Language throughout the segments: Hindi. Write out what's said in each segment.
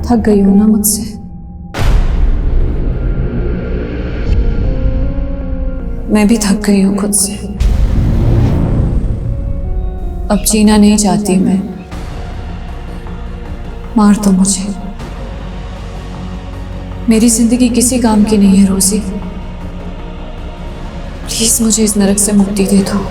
थक गई हो ना मुझसे। मैं भी थक गई हूं खुद से। अब जीना नहीं चाहती मैं। मार दो मुझे। मेरी जिंदगी किसी काम की नहीं है रोजी। प्लीज मुझे इस नरक से मुक्ति दे दो।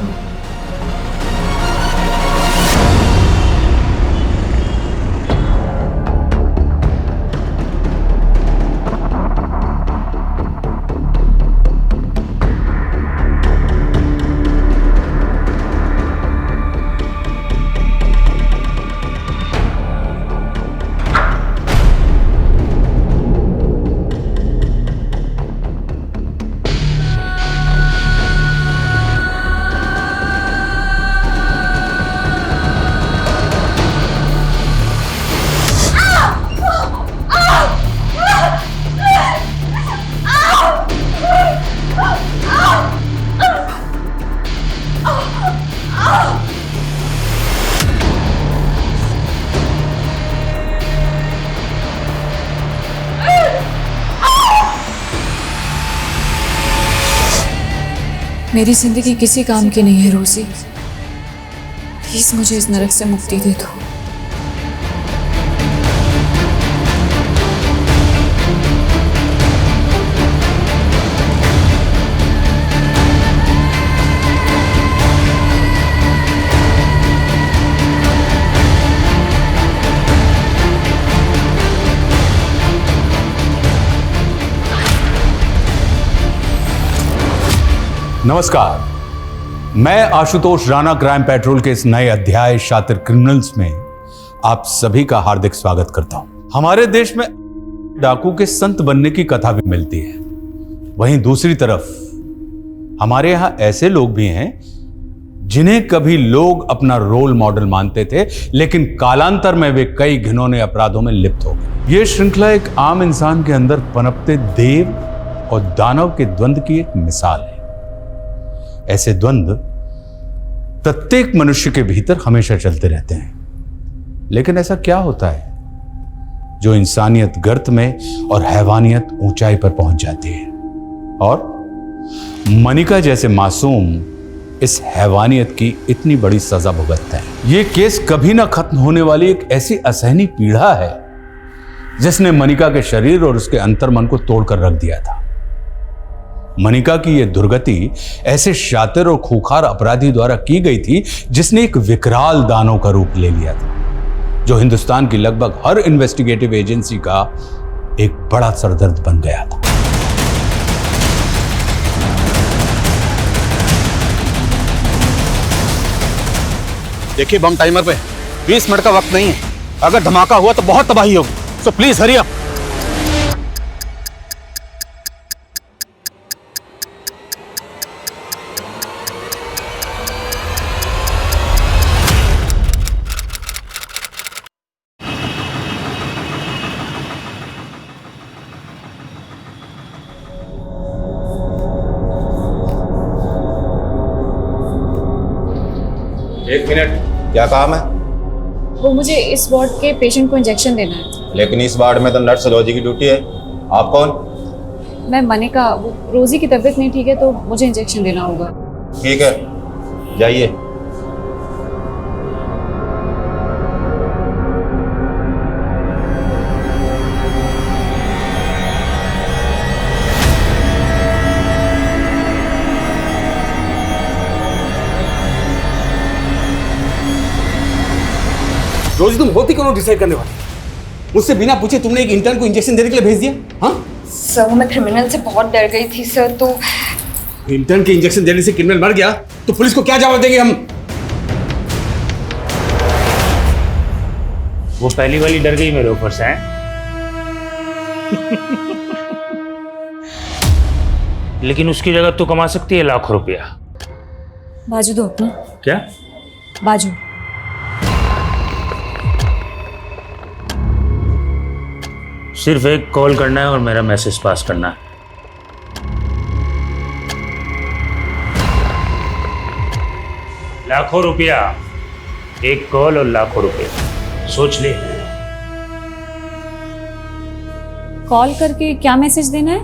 मेरी जिंदगी किसी काम की नहीं है रोजी। प्लीज मुझे इस नरक से मुक्ति दे दो। नमस्कार, मैं आशुतोष राणा क्राइम पेट्रोल के इस नए अध्याय शातिर क्रिमिनल्स में आप सभी का हार्दिक स्वागत करता हूं। हमारे देश में डाकू के संत बनने की कथा भी मिलती है। वहीं दूसरी तरफ हमारे यहां ऐसे लोग भी हैं जिन्हें कभी लोग अपना रोल मॉडल मानते थे, लेकिन कालांतर में वे कई घिनौने अपराधों में लिप्त हो गए। यह श्रृंखला एक आम इंसान के अंदर पनपते देव और दानव के द्वंद्व की एक मिसाल है। ऐसे द्वंद्व प्रत्येक मनुष्य के भीतर हमेशा चलते रहते हैं, लेकिन ऐसा क्या होता है जो इंसानियत गर्त में और हैवानियत ऊंचाई पर पहुंच जाती है, और मनिका जैसे मासूम इस हैवानियत की इतनी बड़ी सजा भुगतते हैं। यह केस कभी ना खत्म होने वाली एक ऐसी असहनीय पीड़ा है जिसने मनिका के शरीर और उसके अंतर्मन को तोड़कर रख दिया था। मनिका की यह दुर्गति ऐसे शातिर और खूंखार अपराधी द्वारा की गई थी जिसने एक विकराल दानव का रूप ले लिया था, जो हिंदुस्तान की लगभग हर इन्वेस्टिगेटिव एजेंसी का एक बड़ा सरदर्द बन गया था। देखिए, बम टाइमर पे 20 मिनट का वक्त नहीं है। अगर धमाका हुआ तो बहुत तबाही होगी, सो प्लीज हरी अप। एक मिनट, क्या काम है? वो मुझे इस वार्ड के पेशेंट को इंजेक्शन देना है। लेकिन इस वार्ड में तो नर्स रोजी की ड्यूटी है। आप कौन? मैं मनिका। वो रोजी की तबीयत नहीं ठीक है तो मुझे इंजेक्शन देना होगा। ठीक है, जाइए। रोजी, तुम होती कौन डिसाइड करने वाली? मुझसे बिना पूछे तुमने एक इंटर्न को इंजेक्शन देने के लिए भेज दिया? हाँ सर, मैं क्रिमिनल से बहुत डर गई थी सर। तो इंटर्न के इंजेक्शन देने से क्रिमिनल मर गया तो पुलिस को क्या जवाब देंगे हम? वो पहली वाली डर गई मेरे ऊपर से है। लेकिन उसकी जगह तू कमा सकती है लाखों रुपया। बाजू दो अपना। क्या बाजू? सिर्फ एक कॉल करना है और मेरा मैसेज पास करना है। लाखों रुपया, एक कॉल और लाखों रुपया। सोच ले। कॉल करके क्या मैसेज देना है?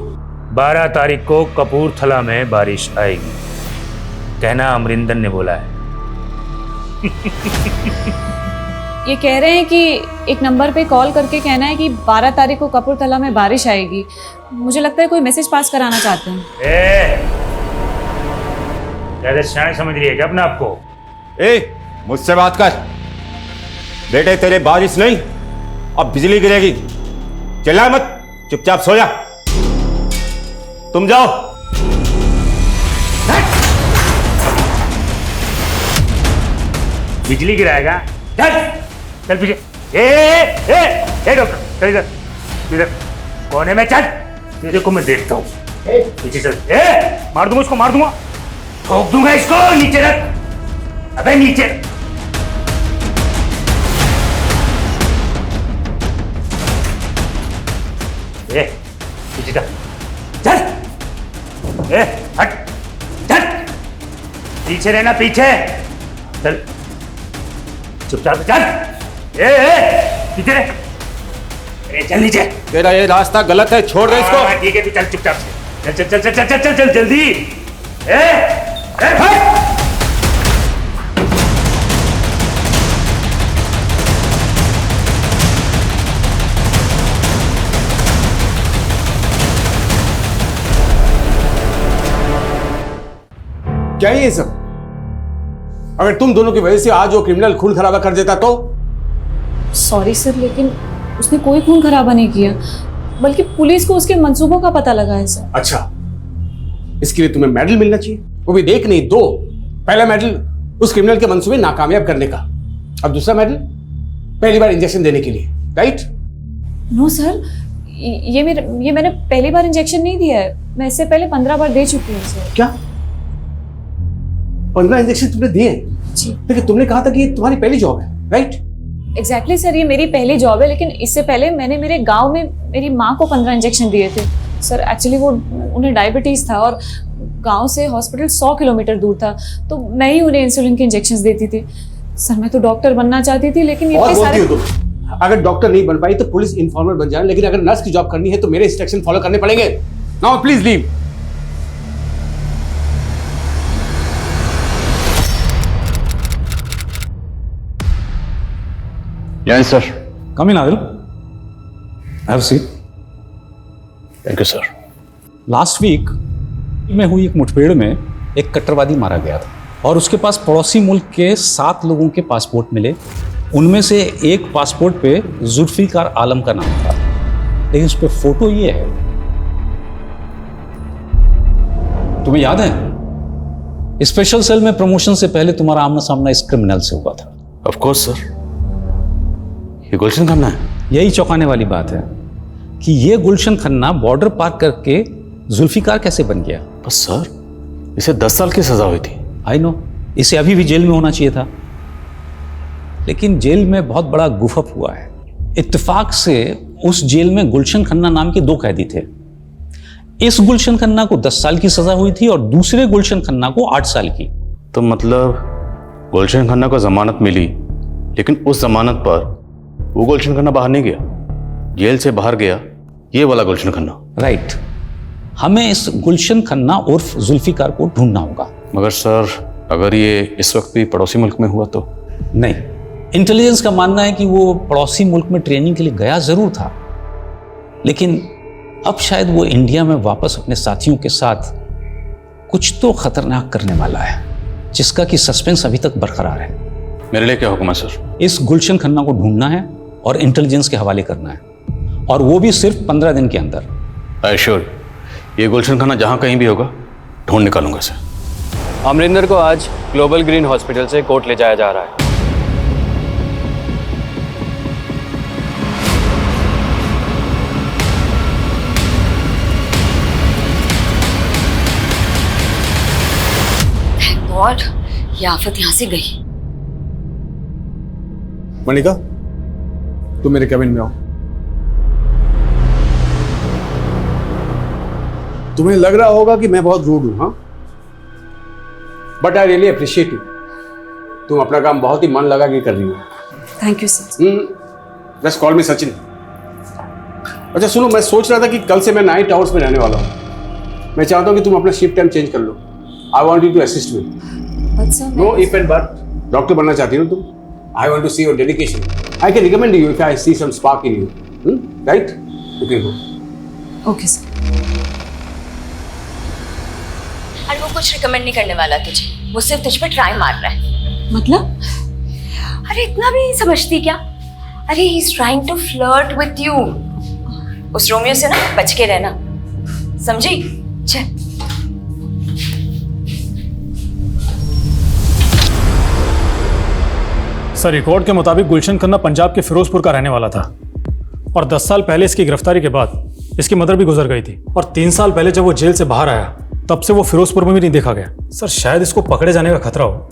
12 तारीख को कपूरथला में बारिश आएगी, कहना अमरिंदर ने बोला है। ये कह रहे हैं कि एक नंबर पे कॉल करके कहना है कि 12 तारीख को कपूरथला में बारिश आएगी। मुझे लगता है कोई मैसेज पास कराना चाहते हैं। ज्यादा शान समझ रही है क्या अपने आप को? मुझसे बात कर। बेटे तेरे बारिश नहीं, अब बिजली गिरेगी। चिल्ला मत, चुपचाप सो जा। तुम जाओ। बिजली गिराएगा? चल चल पीछे। डॉक्टर चल इधर, इधर कोने में चल, तेरे को मैं देखता हूँ। पीछे चल। मार दूंगा इसको, मार दूंगा, ठोक दूंगा इसको। नीचे रख, अबे नीचे। पीछे चल, चल। हट, चल, पीछे रहना, पीछे चल, चुपचाप चल। पीछे रह, चल नीचे। तेरा ये रास्ता गलत है, छोड़ दे इसको। ठीक है, तू चल चुपचाप से। चल चल चल चल चल चल चल जल्दी। क्या है ये सब? अगर तुम दोनों की वजह से आज वो क्रिमिनल खून खराबा कर देता तो? सॉरी सर, लेकिन उसने कोई खून खराबा नहीं किया, बल्कि पुलिस को उसके मंसूबों का पता लगा है सर। अच्छा, इसके लिए तुम्हें मेडल मिलना चाहिए, वो भी देख नहीं दो। पहला मेडल उस क्रिमिनल के मंसूबे नाकामयाब करने का, अब दूसरा मेडल पहली बार इंजेक्शन देने के लिए, राइट? नो सर, ये मैंने पहली बार इंजेक्शन नहीं दिया है, मैं इससे पहले 15 बार दे चुकी हूँ सर। क्या 15 इंजेक्शन तुमने दिए? जी। लेकिन तुमने कहा था कि ये तुम्हारी पहली जॉब है, राइट? एग्जैक्टली सर, ये मेरी पहली जॉब है, लेकिन इससे पहले मैंने मेरे गांव में मेरी माँ को 15 इंजेक्शन दिए थे सर। एक्चुअली वो उन्हें डायबिटीज़ था और गांव से हॉस्पिटल 100 किलोमीटर दूर था, तो मैं ही उन्हें इंसुलिन के इंजेक्शंस देती थी सर। मैं तो डॉक्टर बनना चाहती थी, लेकिन ये सारे... अगर डॉक्टर नहीं बन पाई तो पुलिस इन्फॉर्मर बन जाए, लेकिन अगर नर्स की जॉब करनी है तो मेरे इंस्ट्रक्शन फॉलो करने पड़ेंगे। Now please leave. Yes sir. Come in Adil, have seat. Thank you sir. Last week में हुई एक मुठभेड़ में एक कट्टरवादी मारा गया था और उसके पास पड़ोसी मुल्क के 7 लोगों के पासपोर्ट मिले। उनमें से एक पासपोर्ट पे जुल्फिकार आलम का नाम था, लेकिन उस पर फोटो ये है। तुम्हें याद है स्पेशल सेल में प्रमोशन से पहले तुम्हारा आमना सामना इस क्रिमिनल से हुआ था? ऑफ कोर्स सर, ये गुलशन खन्ना है। यही चौंकाने वाली बात है कि ये गुलशन खन्ना बॉर्डर पार करके जुल्फिकार कैसे बन गया? बस सर, इसे 10 साल की सजा हुई थी। आई नो, इसे अभी भी जेल में होना चाहिए था, लेकिन जेल में बहुत बड़ा गुफअप हुआ है। इत्तेफाक से उस जेल में गुलशन खन्ना नाम के 2 कैदी थे। इस गुलशन खन्ना को 10 साल की सजा हुई थी और दूसरे गुलशन खन्ना को 8 साल की। तो मतलब गुलशन खन्ना को जमानत मिली, लेकिन उस जमानत पर वो गुलशन खन्ना बाहर नहीं गया, जेल से बाहर गया ये वाला गुलशन खन्ना। राइट। हमें इस गुलशन खन्ना उर्फ जुल्फिकार को ढूंढना होगा। मगर सर, अगर ये इस वक्त भी पड़ोसी मुल्क में हुआ तो? नहीं, इंटेलिजेंस का मानना है कि वो पड़ोसी मुल्क में ट्रेनिंग के लिए गया जरूर था, लेकिन अब शायद वो इंडिया में वापस अपने साथियों के साथ कुछ तो खतरनाक करने वाला है, जिसका कि सस्पेंस अभी तक बरकरार है। मेरे लिए क्या हुक्म है सर? इस गुलशन खन्ना को ढूंढना है और इंटेलिजेंस के हवाले करना है, और वो भी सिर्फ 15 दिन के अंदर। आई श्योर, ये गुलशन खन्ना जहाँ कहीं भी होगा ढूंढ निकालूंगा सर। अमरिंदर को आज ग्लोबल ग्रीन हॉस्पिटल से कोर्ट ले जाया जा रहा है। गॉड, ये आफत यहाँ से गई। मनिका, तुम मेरे कैबिन में आओ। तुम्हें लग रहा होगा कि मैं बहुत रूड हूं, हाँ? But I really appreciate you. तुम अपना काम बहुत ही मन लगा के कर रही हो। Thank you sir. Just call मी सचिन। अच्छा सुनो, मैं सोच रहा था कि कल से मैं नाइट आवर्स में रहने वाला हूँ। मैं चाहता हूँ कि तुम अपना शिफ्ट टाइम चेंज कर लो। I want you to assist me. But sir no if and but. Doctor बनना चाहती हो तुम? I want to see your dedication. I can recommend you if I see some spark in you. Right? You can go. Okay sir. और वो कुछ रिकमेंड नहीं करने वाला तुझे, वो सिर्फ तुझ पे ट्राई मार रहा है। मतलब? अरे इतना भी नहीं समझती क्या? अरे he is trying to flirt with you. उस रोमियो से ना बच के रहना, समझी? चल। सर, रिकॉर्ड के मुताबिक गुलशन खन्ना पंजाब के फिरोजपुर का रहने वाला था और 10 साल पहले इसकी गिरफ्तारी के बाद इसकी मदर भी गुजर गई थी और 3 साल पहले जब वो जेल से बाहर आया तब से वो फिरोजपुर में भी नहीं देखा गया। सर, शायद इसको पकड़े जाने का खतरा हो,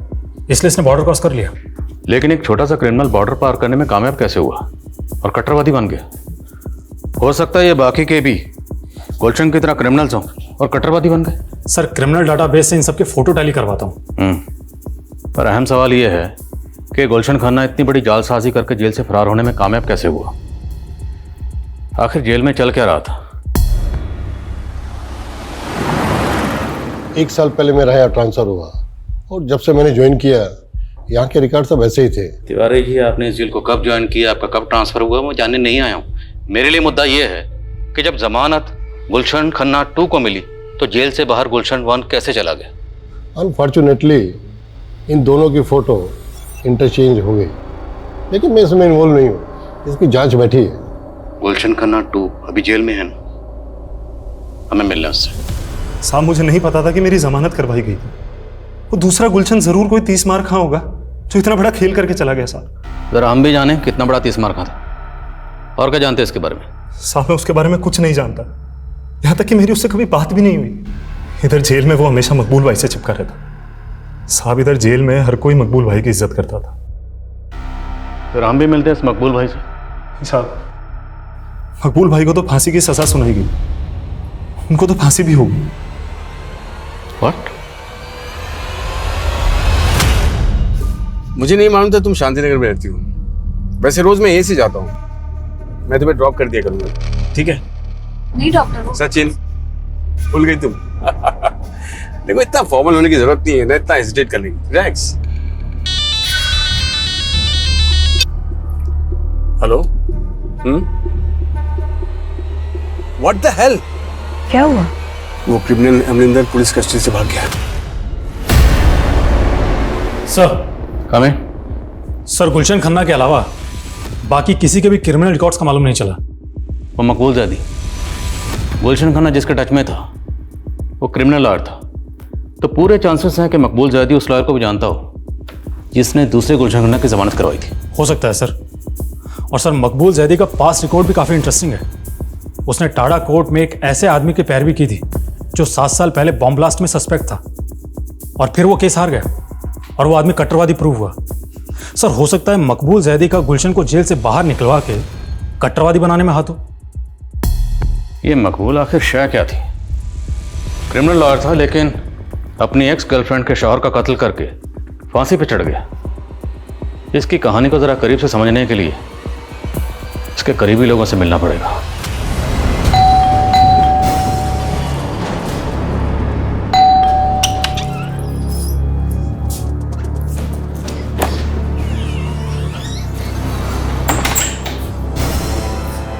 इसलिए इसने बॉर्डर क्रॉस कर लिया। लेकिन एक छोटा सा क्रिमिनल बॉर्डर पार करने में कामयाब कैसे हुआ और कट्टरवादी बन गया? हो सकता है ये बाकी के भी गुलशन की तरह क्रिमिनल्स हों और कट्टरवादी बन गए। सर, क्रिमिनल डाटाबेस से इन सबके फोटो टैली करवाता हूँ। पर अहम सवाल ये है कि गुलशन खन्ना इतनी बड़ी जालसाजी करके जेल से फरार होने में कामयाब कैसे हुआ? आखिर जेल में चल क्या रहा था? 1 साल पहले मेरा यहाँ ट्रांसफर हुआ और जब से मैंने ज्वाइन किया यहाँ के रिकॉर्ड सब ऐसे ही थे। तिवारी जी, आपने इस जेल को कब ज्वाइन किया, आपका कब ट्रांसफर हुआ, मैं जानने नहीं आया हूँ। मेरे लिए मुद्दा ये है कि जब जमानत गुलशन खन्ना 2 को मिली तो जेल से बाहर गुलशन 1 कैसे चला गया? अनफॉर्चुनेटली इन दोनों की फ़ोटो इंटरचेंज हो गई, लेकिन मैं इसमें इन्वॉल्व नहीं हूँ। इसकी जांच बैठी है। गुलशन खन्ना 2 अभी जेल में है ना? हमें मिलना उससे। साहब, मुझे नहीं पता था कि मेरी जमानत करवाई गई थी। वो दूसरा गुलशन जरूर कोई 30 मार खा होगा जो इतना बड़ा खेल करके चला गया। साहब जरा हम भी जाने कितना बड़ा 30 मार खा था। और क्या जानते हैं इसके बारे में? साहब, मैं उसके बारे में कुछ नहीं जानता, यहाँ तक कि मेरी उससे कभी बात भी नहीं हुई। इधर जेल में वो हमेशा मकबूल भाई से चिपका रहता। साहब, इधर जेल में हर कोई मकबूल भाई की इज्जत करता था। फिर हम भी मिलते हैं इस मकबूल भाई से। साहब, मकबूल भाई को तो फांसी की सजा सुनाई गई, उनको तो फांसी भी होगी। व्हाट? मुझे नहीं मालूम था तुम शांतिनगर में रहती हो। वैसे रोज मैं यहीं से जाता हूँ। मैं तुम्हें ड्रॉप कर दिया करूँगा, ठीक है? नहीं डॉक्टर, सचिन, भूल गई तुम? देखो, इतना फॉर्मल होने की जरूरत नहीं है ना, इतना हेजिटेट करने की। Relax. Hello? What the hell? क्या हुआ? वो क्रिमिनल अमरिंदर पुलिस कस्टडी से भाग गया। सर, कमें। सर, गुलशन खन्ना के अलावा बाकी किसी के भी क्रिमिनल रिकॉर्ड्स का मालूम नहीं चला। वो मकबूल ज़ैदी, गुलशन खन्ना जिसके टच में था, वो क्रिमिनल लॉयर था। तो पूरे चांसेस हैं कि मकबूल ज़ैदी उस लॉयर को भी जानता हो जिसने दूसरे गुलशन खन्ना की जमानत करवाई थी। हो सकता है सर। और सर, मकबूल ज़ैदी का पास्ट रिकॉर्ड भी काफ़ी इंटरेस्टिंग है। उसने टाडा कोर्ट में एक ऐसे आदमी की पैरवी की थी जो 7 साल पहले बॉम्ब ब्लास्ट में सस्पेक्ट था और फिर वो केस हार गया और वो आदमी कट्टरवादी प्रूव हुआ। सर, हो सकता है मकबूल ज़ैदी का गुलशन को जेल से बाहर निकलवा के कट्टरवादी बनाने में हाथ हो। ये मकबूल आखिर शय क्या थी? क्रिमिनल लॉयर था लेकिन अपनी एक्स गर्लफ्रेंड के शौहर का कत्ल करके फांसी पे चढ़ गया। इसकी कहानी को ज़रा करीब से समझने के लिए इसके करीबी लोगों से मिलना पड़ेगा।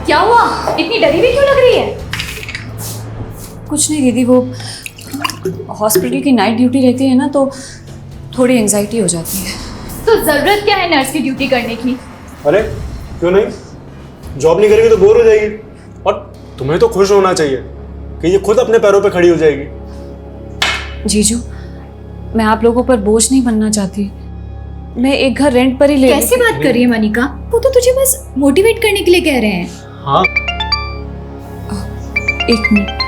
क्या हुआ? इतनी डरी हुई क्यों लग रही है? कुछ नहीं दीदी, वो हॉस्पिटल की नाइट ड्यूटी रहती है ना, तो थोड़ी एंजाइटी हो जाती है। तो जरूरत क्या है नर्स की ड्यूटी करने की? अरे क्यों नहीं? जॉब नहीं करेगी तो बोर हो जाएगी। और तुम्हें तो खुश होना चाहिए कि ये खुद अपने पैरों पे खड़ी हो जाएगी। जीजू, मैं आप लोगों पर बोझ नहीं बनना चाहती। मैं एक घर रेंट पर ही ले। कैसी बात कर रही है मनिका? वो तो तुझे बस मोटिवेट करने के लिए कह रहे हैं। हाँ, एक मिनट।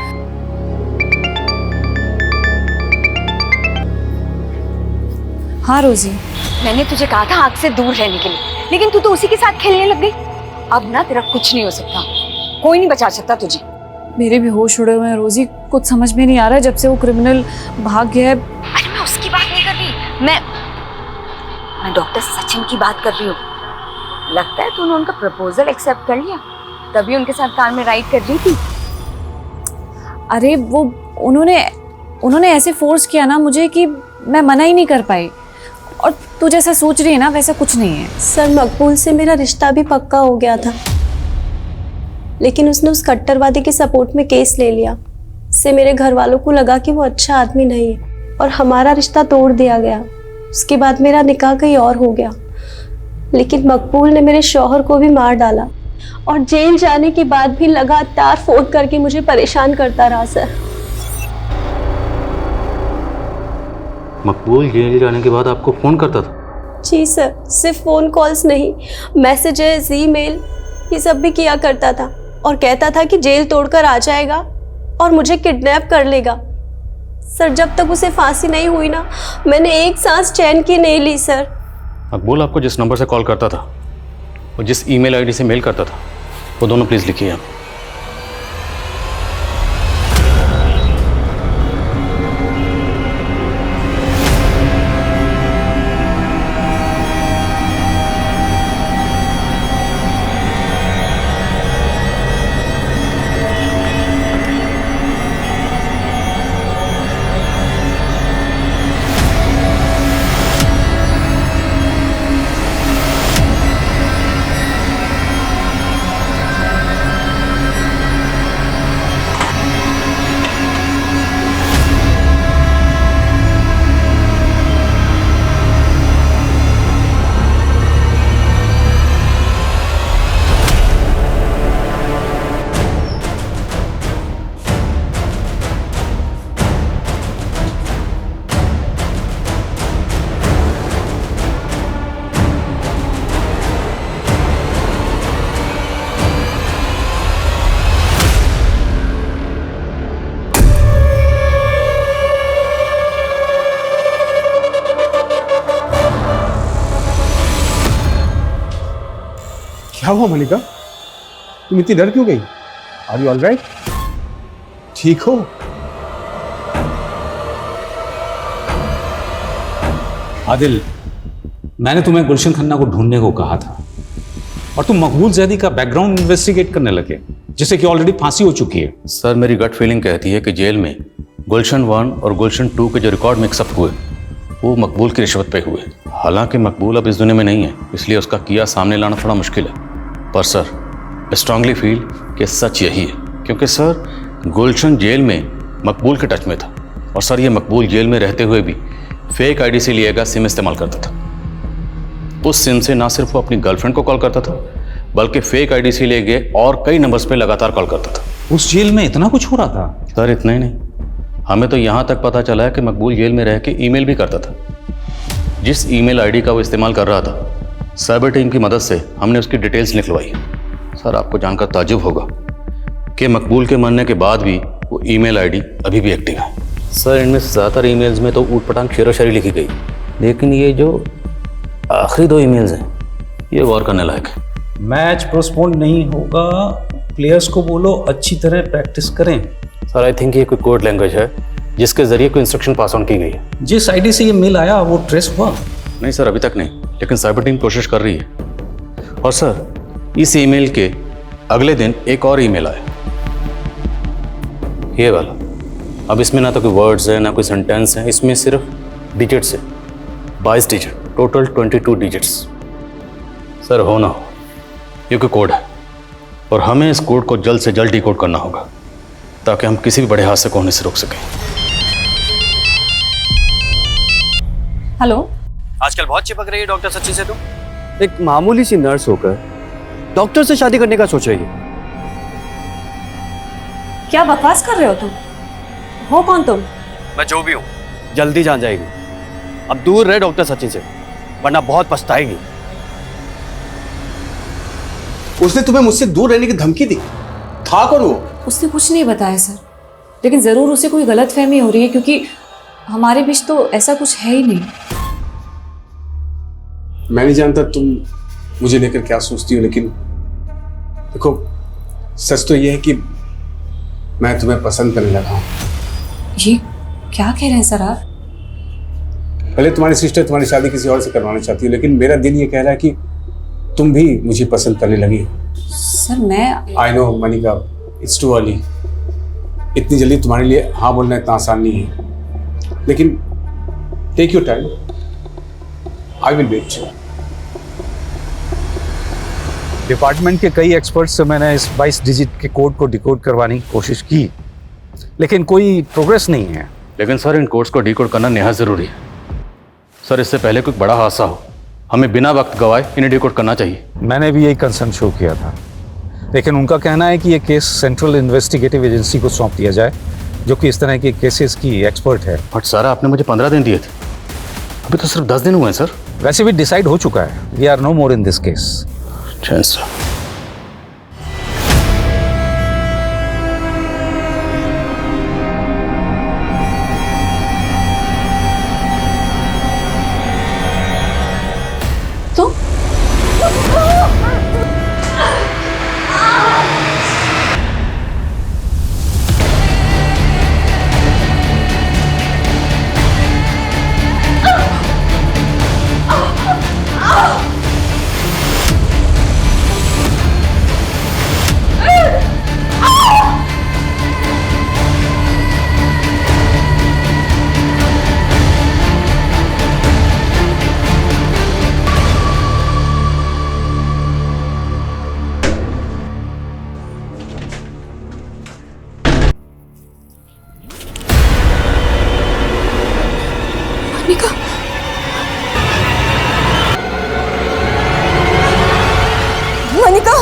हाँ रोजी, मैंने तुझे कहा था आग से दूर रहने के लिए, लेकिन तू तो उसी के साथ खेलने लग गई। अब ना तेरा कुछ नहीं हो सकता, कोई नहीं बचा सकता तुझे। मेरे भी होश उड़े हुए हैं रोजी। कुछ समझ में नहीं आ रहा है जब से वो क्रिमिनल भाग गया है। अरे मैं उसकी बात नहीं कर रही, मैं डॉक्टर सचिन की बात कर रही हूँ। लगता है तूने उनका प्रपोजल एक्सेप्ट कर लिया। तभी उनके साथ कार में राइड कर रही थी। अरे वो उन्होंने ऐसे फोर्स किया ना मुझे कि मैं मना ही नहीं कर पाई। और तू जैसा सोच रही है ना वैसा कुछ नहीं है। सर, मकबूल से मेरा रिश्ता भी पक्का हो गया था, लेकिन उसने उस कट्टरवादी के सपोर्ट में केस ले लिया। इससे मेरे घर वालों को लगा कि वो अच्छा आदमी नहीं है और हमारा रिश्ता तोड़ दिया गया। उसके बाद मेरा निकाह कहीं और हो गया, लेकिन मकबूल ने मेरे शौहर को भी मार डाला और जेल जाने के बाद भी लगातार फोन करके मुझे परेशान करता रहा। सर, मकबूल जेल जाने के बाद आपको फ़ोन करता था? जी सर, सिर्फ फ़ोन कॉल्स नहीं, मैसेजेस, ईमेल, ये सब भी किया करता था और कहता था कि जेल तोड़कर आ जाएगा और मुझे किडनैप कर लेगा। सर, जब तक उसे फांसी नहीं हुई ना, मैंने एक सांस चैन की नहीं ली। सर, मकबूल आपको जिस नंबर से कॉल करता था और जिस ईमेल आईडी से मेल करता था, वो दोनों प्लीज़ लिखिए आप। क्या हुआ मलिका? तुम इतनी डर क्यों गई? Are you all right? ठीक हो? आदिल, मैंने तुम्हें गुलशन खन्ना को ढूंढने को कहा था और तुम मकबूल जैदी का बैकग्राउंड इन्वेस्टिगेट करने लगे, जिससे कि ऑलरेडी फांसी हो चुकी है। सर, मेरी गट फीलिंग कहती है कि जेल में गुलशन 1 और गुलशन 2 के जो रिकॉर्ड मिक्सअप हुए वो मकबूल की रिश्वत पे हुए। हालांकि मकबूल अब इस दुनिया में नहीं है, इसलिए उसका किया सामने लाना थोड़ा मुश्किल है। पर सर, स्ट्रांगली फील कि सच यही है, क्योंकि सर गुलशन जेल में मकबूल के टच में था और सर ये मकबूल जेल में रहते हुए भी फेक आईडी से लिया गया सिम इस्तेमाल करता था। उस सिम से ना सिर्फ वो अपनी गर्लफ्रेंड को कॉल करता था, बल्कि फेक आईडी से लिए गए और कई नंबर्स पे लगातार कॉल करता था। उस जेल में इतना कुछ हो रहा था? सर, इतना ही नहीं, हमें तो यहाँ तक पता चला है कि मकबूल जेल में रह के ईमेल भी करता था। जिस ईमेल आईडी का वो इस्तेमाल कर रहा था, साइबर टीम की मदद से हमने उसकी डिटेल्स निकलवाई। सर, आपको जानकर ताज्जुब होगा कि मकबूल के मरने के बाद भी वो ईमेल आईडी अभी भी एक्टिव है। सर, इनमें से ज़्यादातर ईमेल्स में तो ऊट पटांग शेरोशायरी लिखी गई, लेकिन ये जो आखिरी 2 ईमेल्स हैं ये गौर करने लायक है। मैच पोस्टपोन नहीं होगा, प्लेयर्स को बोलो अच्छी तरह प्रैक्टिस करें। सर, आई थिंक ये कोई कोड लैंग्वेज है जिसके जरिए कोई इंस्ट्रक्शन पास ऑन की गई है। जिस आईडी से ये मेल आया वो ट्रेस हुआ? नहीं सर, अभी तक नहीं, लेकिन साइबर टीम कोशिश कर रही है। और सर, इस ईमेल के अगले दिन एक और ईमेल आया, ये वाला। अब इसमें ना तो कोई वर्ड्स है ना कोई सेंटेंस है, इसमें सिर्फ डिजिट्स है, 22 डिजिट, टोटल 22 डिजिट्स। सर, हो ना हो ये कोई कोड है और हमें इस कोड को जल्द से जल्द डिकोड करना होगा ताकि हम किसी भी बड़े हादसे को होने से रोक सकें। हेलो, आजकल बहुत चिपक रही है डॉक्टर सच्ची से। तुम एक मामूली सी नर्स होकर डॉक्टर से शादी करने का सोच रही है। क्या बकवास कर रहे हो तुम? हो कौन तुम? मैं जो भी हूँ, जल्दी जान जाएगी। अब दूर रहे डॉक्टर सचिन से, वरना बहुत पछताएगी। उसने तुम्हें मुझसे दूर रहने की धमकी दी? था कौन वो? उसने कुछ नहीं बताया सर, लेकिन जरूर उसे कोई गलतफहमी हो रही है, क्योंकि हमारे बीच तो ऐसा कुछ है ही नहीं। मैं नहीं जानता तुम मुझे लेकर क्या सोचती हो, लेकिन देखो, सच तो ये है कि मैं तुम्हें पसंद करने लगा हूं। ये क्या कह रहे हैं सर आप? भले तुम्हारी सिस्टर तुम्हारी शादी किसी और से करवाना चाहती है, लेकिन मेरा दिल ये कह रहा है कि तुम भी मुझे पसंद करने लगी हो। सर मैं I know Manika, it's too early. इतनी जल्दी तुम्हारे लिए हाँ बोलना इतना आसान नहीं है, लेकिन take your time, I will wait. Department के कई एक्सपर्ट्स से मैंने इस 22 डिजिट के कोड को डिकोड करवाने की कोशिश की, लेकिन कोई प्रोग्रेस नहीं है। लेकिन सर इन कोड्स को डिकोड करना निहायत ज़रूरी है। सर इससे पहले कोई बड़ा हादसा हो, हमें बिना वक्त गवाए इन्हें डिकोड करना चाहिए। मैंने भी यही कंसर्न शो किया था, लेकिन उनका कहना है कि ये केस सेंट्रल इन्वेस्टिगेटिव एजेंसी को सौंप दिया जाए, जो कि इस तरह के केसेस की एक्सपर्ट है। बट सर आपने मुझे 15 दिन दिए थे, अभी तो सिर्फ 10 दिन हुए हैं सर। वैसे भी डिसाइड हो चुका है, we are no more in this case. Sir तो मनिका, मनिका,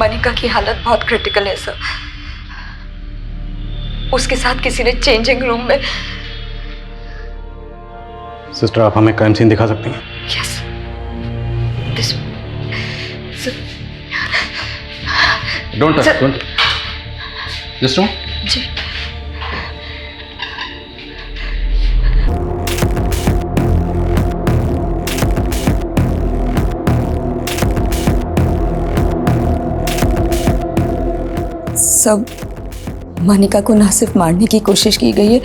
मनिका की हालत बहुत क्रिटिकल है सर। उसके साथ किसी ने चेंजिंग रूम में। सिस्टर आप हमें क्राइम सीन दिखा सकती हैं? Yes this don't touch, don't just no. जी सब मनिका को ना सिर्फ मारने की कोशिश की गई है,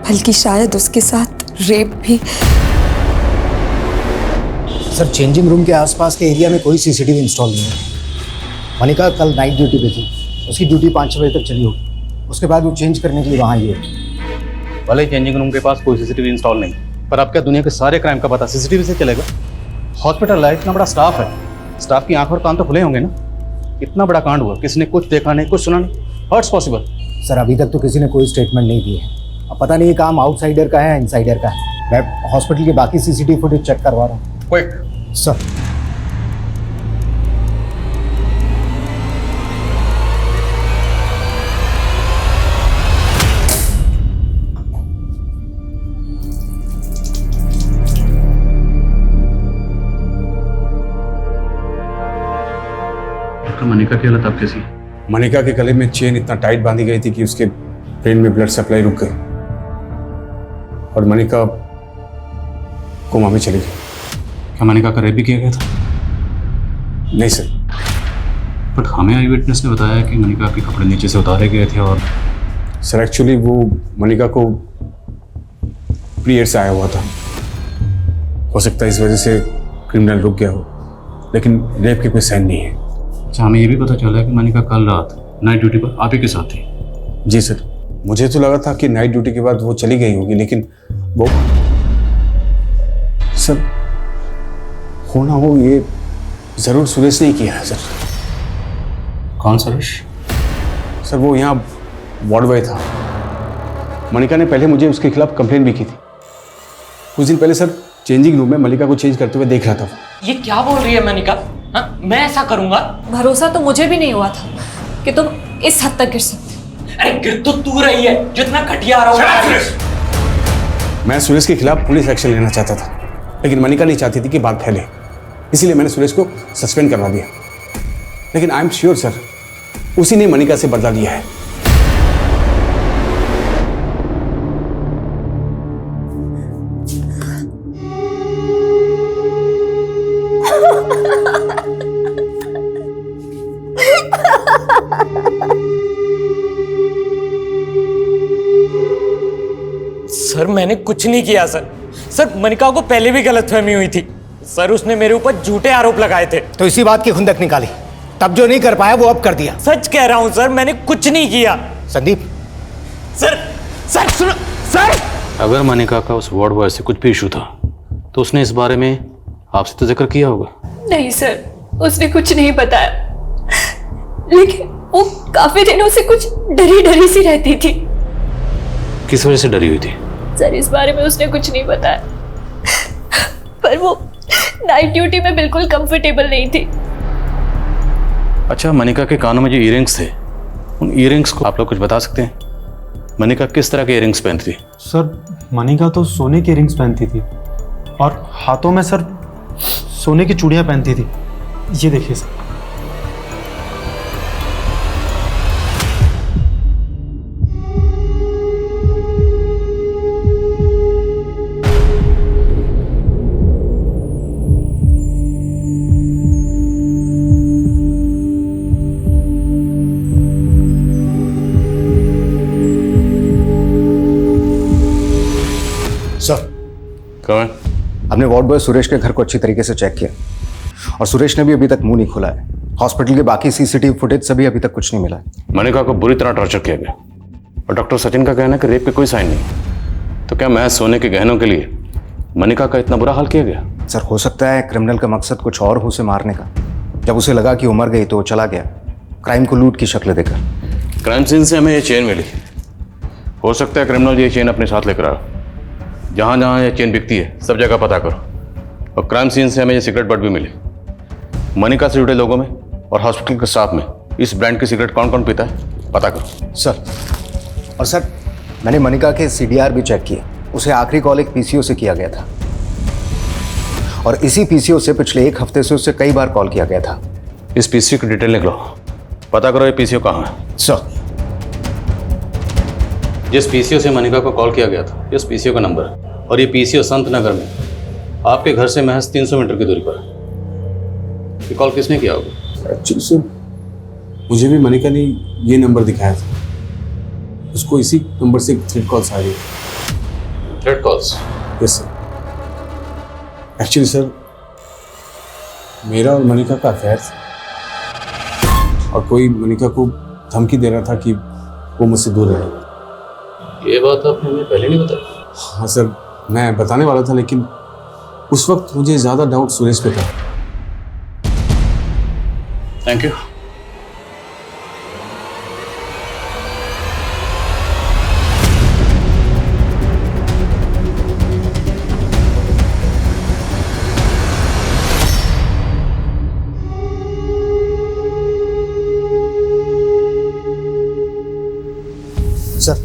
बल्कि शायद उसके साथ रेप भी। सर चेंजिंग रूम के आसपास के एरिया में कोई सीसीटीवी इंस्टॉल नहीं है। मनिका कल नाइट ड्यूटी पे थी, उसकी ड्यूटी 5 बजे तक चली होगी। उसके बाद वो चेंज करने के लिए वहाँ आई है। भले ही चेंजिंग रूम के पास कोई सीसीटीवी इंस्टॉल नहीं, पर अब क्या दुनिया के सारे क्राइम का पता सीसीटीवी से चलेगा? हॉस्पिटल है, इतना बड़ा स्टाफ है, स्टाफ की आंख और कान तो खुले होंगे ना। इतना बड़ा कांड हुआ, किसी ने कुछ देखा नहीं, कुछ सुना नहीं। How it's possible? सर अभी तक तो किसी ने कोई स्टेटमेंट नहीं दी है। अब पता नहीं ये काम आउटसाइडर का है इनसाइडर का है। मैं हॉस्पिटल के बाकी सीसीटीवी फुटेज चेक करवा रहा हूँ। Quick sir. मनिका की हालत अब कैसी है? मनिका के गले में चेन इतना टाइट बांधी गई थी कि उसके ब्रेन में ब्लड सप्लाई रुक गई और मनिका कोमा में चली गई। क्या मनिका का रेप भी किया गया था? नहीं सर। बट हमें आई विटनेस ने बताया कि मनिका के कपड़े नीचे से उतारे गए थे। और सर एक्चुअली वो मनिका को पीरियड्स आया हुआ था, हो सकता है इस वजह से क्रिमिनल रुक गया हो, लेकिन रेप के कोई साइन नहीं है। अच्छा, हमें ये भी पता चला है कि मनिका कल रात नाइट ड्यूटी पर आप ही के साथ थी। जी सर, मुझे तो लगा था कि नाइट ड्यूटी के बाद वो चली गई होगी, लेकिन वो सर होना हो ये जरूर सुरेश ने किया है सर। कौन सुरेश? सर वो यहाँ वार्ड बॉय था। मनिका ने पहले मुझे उसके खिलाफ कंप्लेन भी की थी। कुछ दिन पहले सर चेंजिंग रूम में मनिका को चेंज करते हुए देख रहा था। ये क्या बोल रही है मनिका? हाँ, मैं ऐसा करूंगा? भरोसा तो मुझे भी नहीं हुआ था कि तुम इस हद तक गिर सकते। अरे गिर तो तू रही है जो इतना घटिया रहा हो। मैं सुरेश के खिलाफ पुलिस एक्शन लेना चाहता था, लेकिन मनिका नहीं चाहती थी कि बात फैले, इसीलिए मैंने सुरेश को सस्पेंड करवा दिया। लेकिन आई एम श्योर सर उसी ने मनिका से बदला लिया है। सर मैंने कुछ नहीं किया सर। सर मनिका को पहले भी गलतफहमी हुई थी सर, उसने मेरे ऊपर झूठे आरोप लगाए थे। तो इसी बात की खुंदक निकाली, तब जो नहीं कर पाया वो अब कर दिया। सच कह रहा हूं सर, मैंने कुछ नहीं किया। संदीप सर सर सुनो सर। अगर मनिका का उस वार्ड बॉय से कुछ भी इशू था तो उसने इस बारे में आपसे तो जिक्र किया होगा। नहीं सर, उसने कुछ नहीं बताया, लेकिन वो काफी दिनों से कुछ डरी डरी सी रहती थी। किस वजह से डरी हुई थी? सर इस बारे में उसने कुछ नहीं बताया, पर वो नाइट ड्यूटी में बिल्कुल कंफर्टेबल नहीं थी। अच्छा, मनिका के कानों में जो ईयरिंग्स थे, उन ईयरिंग्स को आप लोग कुछ बता सकते हैं? मनिका किस तरह के ईयरिंग्स पहनती थी? सर मनिका तो सोने के रिंग्स पहनती थी और हाथों में सर सोने की चूड़ियां पहनती थी। ये देखिए सर। सर कौन? हमने वार्ड बॉय सुरेश के घर को अच्छी तरीके से चेक किया और सुरेश ने भी अभी तक मुंह नहीं खोला है। हॉस्पिटल के बाकी सीसीटीवी फुटेज से भी अभी तक कुछ नहीं मिला है। मनिका को बुरी तरह टॉर्चर किया गया और डॉक्टर सचिन का कहना है कि रेप के कोई साइन नहीं। तो क्या महज सोने के गहनों के लिए मनिका का इतना बुरा हाल किया गया? सर हो सकता है क्रिमिनल का मकसद कुछ और हो उसे मारने का। जब उसे लगा कि वो मर गई तो वो चला गया, क्राइम को लूट की शक्ल देकर। क्राइम सीन से हमें ये चेन मिली, हो सकता है क्रिमिनल ये चेन अपने साथ लेकर आया। जहाँ जहाँ ये चेन बिकती है सब जगह पता करो। और क्राइम सीन से हमें ये सिगरेट बट भी मिली। मनिका से जुड़े लोगों में और हॉस्पिटल के स्टाफ में इस ब्रांड की सिगरेट कौन कौन पीता है पता करो। सर और सर मैंने मनिका के CDR भी चेक किए। उसे आखिरी कॉल एक PCO से किया गया था और इसी PCO से पिछले 1 हफ्ते से उसे कई बार कॉल किया गया था। इस PCO की डिटेल निकलो, पता करो ये PCO कहाँ है। सर जिस PCO से मनिका को कॉल किया गया था इस PCO का नंबर है और ये PCO संत नगर में आपके घर से महज 300 मीटर की दूरी पर है। ये कॉल किसने किया होगा? एक्चुअली सर मुझे भी मनिका ने ये नंबर दिखाया था। उसको इसी नंबर से थ्रेड कॉल्स आ रही है। Thread calls? Yes sir. Actually sir मेरा और मनिका का अफेयर था और कोई मनिका को धमकी दे रहा था कि वो मुझसे दूर रहे। ये बात आपने हमें पहले नहीं बताई? हाँ सर, मैं बताने वाला था लेकिन उस वक्त मुझे ज़्यादा डाउट सुरेश पे था। Thank you. Sir